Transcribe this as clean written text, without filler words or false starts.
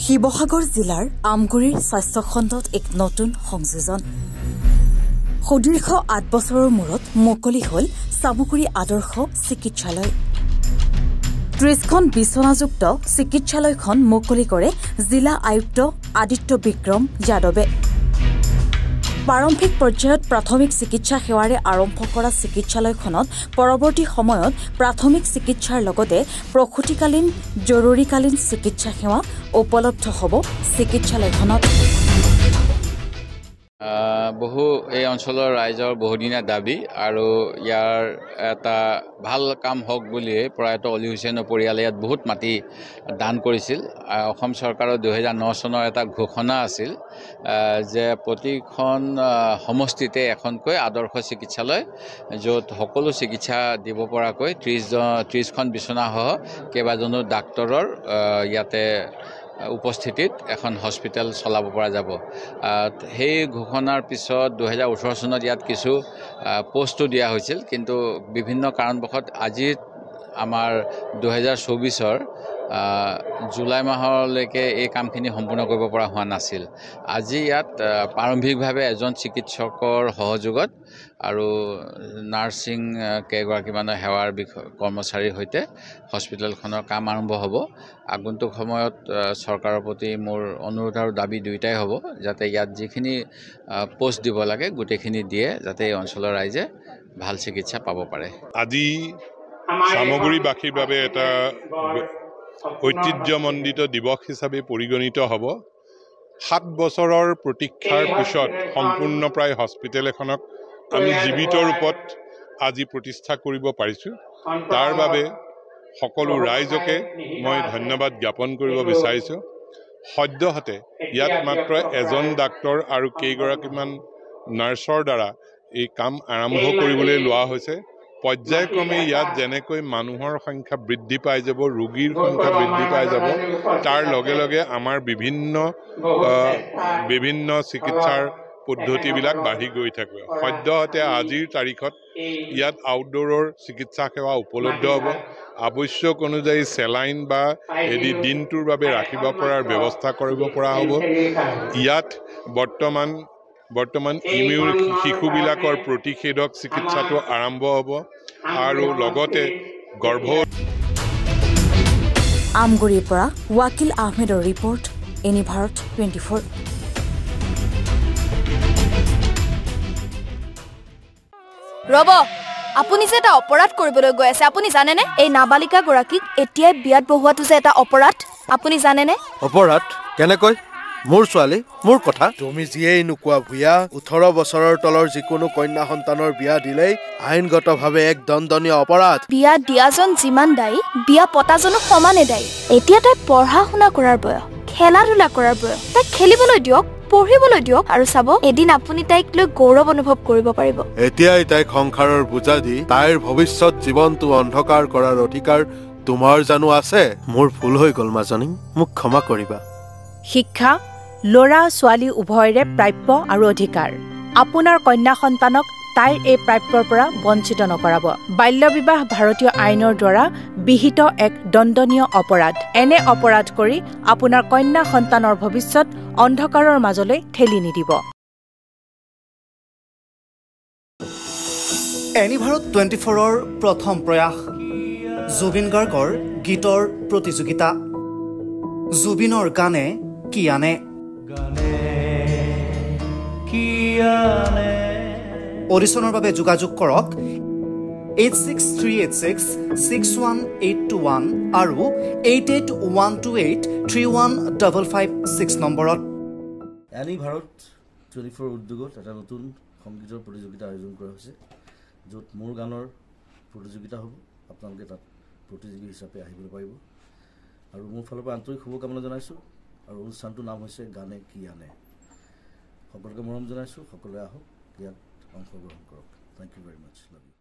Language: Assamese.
শিৱসাগৰ জিলাৰ আমগুৰিৰ স্বাস্থ্য খণ্ডত এক নতুন সংযোজন সুদীৰ্ঘ ৮ বছৰৰ মূৰত মুকলি হ'ল চামগুৰি আদৰ্শ চিকিৎসালয় ৩০খন বিছনাযুক্ত চিকিৎসালয়খন মুকলি কৰে জিলা আয়ুক্ত আদিত্য বিক্ৰম যাদৱে প্ৰাৰম্ভিক পৰ্যায়ত প্ৰাথমিক চিকিৎসা সেৱাৰে আৰম্ভ কৰা চিকিৎসালয়খনত পৰৱৰ্তী সময়ত প্ৰাথমিক চিকিৎসাৰ লগতে প্ৰসূতিকালীন জৰুৰীকালীন চিকিৎসা সেৱা উপলব্ধ হ'ব চিকিৎসালয়খনত বহু এই অঞ্চলৰ ৰাইজৰ বহুদিনীয়া দাবী আৰু ইয়াৰ এটা ভাল কাম হওক বুলি প্ৰয়াত অলি হুছেইনৰ পৰিয়ালে ইয়াত বহুত মাটি দান কৰিছিল অসম চৰকাৰৰ 2009 চনৰ এটা ঘোষণা আছিল যে প্ৰতিখন সমষ্টিতে এখনকৈ আদৰ্শ চিকিৎসালয় য'ত সকলো চিকিৎসা দিব পৰাকৈ 30খন বিছনাসহ কেইবাজনো ডাক্তৰৰ ইয়াতে উপস্থিতিত এখন হস্পিটেল চলাব পৰা যাব সেই ঘোষণাৰ পিছত 2018 চনত ইয়াত কিছু পোষ্টটো দিয়া হৈছিল কিন্তু বিভিন্ন কাৰণবশত আজি আমাৰ 2024ৰ জুলাই মাহলৈকে এই কামখিনি সম্পূৰ্ণ কৰিব পৰা হোৱা নাছিল আজি ইয়াত প্ৰাৰম্ভিকভাৱে এজন চিকিৎসকৰ সহযোগত আৰু নাৰ্ছিং কেইগৰাকীমানৰ সেৱাৰ কৰ্মচাৰীৰ সৈতে হস্পিটেলখনৰ কাম আৰম্ভ হ'ব আগন্তুক সময়ত চৰকাৰৰ প্ৰতি মোৰ অনুৰোধ আৰু দাবী দুইটাই হ'ব যাতে ইয়াত যিখিনি পোষ্ট দিব লাগে গোটেইখিনি দিয়ে যাতে এই অঞ্চলৰ ৰাইজে ভাল চিকিৎসা পাব পাৰে আজি সামগ্ৰীবাসীৰ বাবে এটা ঐতিহ্যমণ্ডিত দিৱস হিচাপে পৰিগণিত হ'ব 7 বছৰৰ প্ৰতীক্ষাৰ পিছত সম্পূৰ্ণ প্ৰায় হস্পিটেল এখনক আমি জীৱিত ৰূপত আজি প্ৰতিষ্ঠা কৰিব পাৰিছোঁ তাৰ বাবে সকলো ৰাইজকে মই ধন্যবাদ জ্ঞাপন কৰিব বিচাৰিছোঁ সদ্যহতে ইয়াত মাত্ৰ এজন ডাক্তৰ আৰু কেইগৰাকীমান নাৰ্ছৰ দ্বাৰা এই কাম আৰম্ভ কৰিবলৈ লোৱা হৈছে পৰ্যায়ক্ৰমে ইয়াত যেনেকৈ মানুহৰ সংখ্যা বৃদ্ধি পাই যাব ৰোগীৰ সংখ্যা বৃদ্ধি পাই যাব তাৰ লগে লগে আমাৰ বিভিন্ন চিকিৎসাৰ পদ্ধতিবিলাক বাঢ়ি গৈ থাকিব সদ্যহতে আজিৰ তাৰিখত ইয়াত আউটডোৰৰ চিকিৎসা সেৱা উপলব্ধ হ'ব আৱশ্যক অনুযায়ী চেলাইন বা এদি দিনটোৰ বাবে ৰাখিব পৰাৰ ব্যৱস্থা কৰিব পৰা হ'ব ইয়াত বৰ্তমান ইমিউন শিশুবিলাকৰ প্ৰতিষেধক চিকিৎসাটো আৰম্ভ হ'ব আৰু লগতে আমগুৰিৰ পৰা ৱাকিল আহমেদৰ ৰিপৰ্ট এনি ভাৰত 24 ৰব আপুনি যে এটা অপৰাধ কৰিবলৈ গৈ আছে আপুনি জানেনে এই নাবালিকা গৰাকীক এতিয়াই বিয়াত বহুৱাটো যে এটা অপৰাধ আপুনি জানেনে অপৰাধ কেনেকৈ মোৰ ছোৱালী মোৰ কথা তুমি যিয়েই নোকোৱা ভূঞা 18 বছৰৰ তলৰ যিকোনো কন্যা সন্তানৰ বিয়া দিলেই আইনগতভাৱে এক দণ্ডনীয় অপৰাধ বিয়া দিয়াজন যিমান দায়ী বিয়া পতাজনো সমানে দায়ী এতিয়া তাই পঢ়া শুনা কৰাৰ বয়স খেলা ধূলা কৰাৰ বয়স তাই খেলিবলৈ দিয়ক পঢ়িবলৈ দিয়ক আৰু চাব এদিন আপুনি তাইক লৈ গৌৰৱ অনুভৱ কৰিব পাৰিব এতিয়াই তাইক সংসাৰৰ বুজা দি তাইৰ ভৱিষ্যত জীৱনটো অন্ধকাৰ কৰাৰ অধিকাৰ তোমাৰ জানো আছে মোৰ ভুল হৈ গ'ল মাজনী মোক ক্ষমা কৰিবা শিক্ষা ল'ৰা ছোৱালী উভয়ৰে প্ৰাপ্য আৰু অধিকাৰ আপোনাৰ কন্যা সন্তানক তাইৰ এই প্ৰাপ্যৰ পৰা বঞ্চিত নকৰাব বাল্য বিবাহ ভাৰতীয় আইনৰ দ্বাৰা বিহিত এক দণ্ডনীয় অপৰাধ এনে অপৰাধ কৰি আপোনাৰ কন্যা সন্তানৰ ভৱিষ্যত অন্ধকাৰৰ মাজলৈ ঠেলি নিদিব এনি ভাৰত 24ৰ প্ৰথম প্ৰয়াস জুবিন গাৰ্গৰ গীতৰ প্ৰতিযোগিতা জুবিনৰ গানে কি আনে অডিশ্যনৰ বাবে যোগাযোগ কৰক 8638661821 আৰু 8812831556 নম্বৰত এনি ভাৰত 24 উদ্যোগত এটা নতুন সংগীতৰ প্ৰতিযোগিতা আয়োজন কৰা হৈছে য'ত মোৰ গানৰ প্ৰতিযোগিতা হ'ব আপোনালোকে তাত প্ৰতিযোগী হিচাপে আহিবলৈ পাৰিব আৰু মোৰ ফালৰ পৰা আন্তৰিক শুভকামনা জনাইছোঁ আৰু অনুষ্ঠানটোৰ নাম হৈছে গানে কি আনে সকলোকে মৰম জনাইছোঁ সকলোৱে আহক ইয়াত অংশগ্ৰহণ কৰক thank you very much love U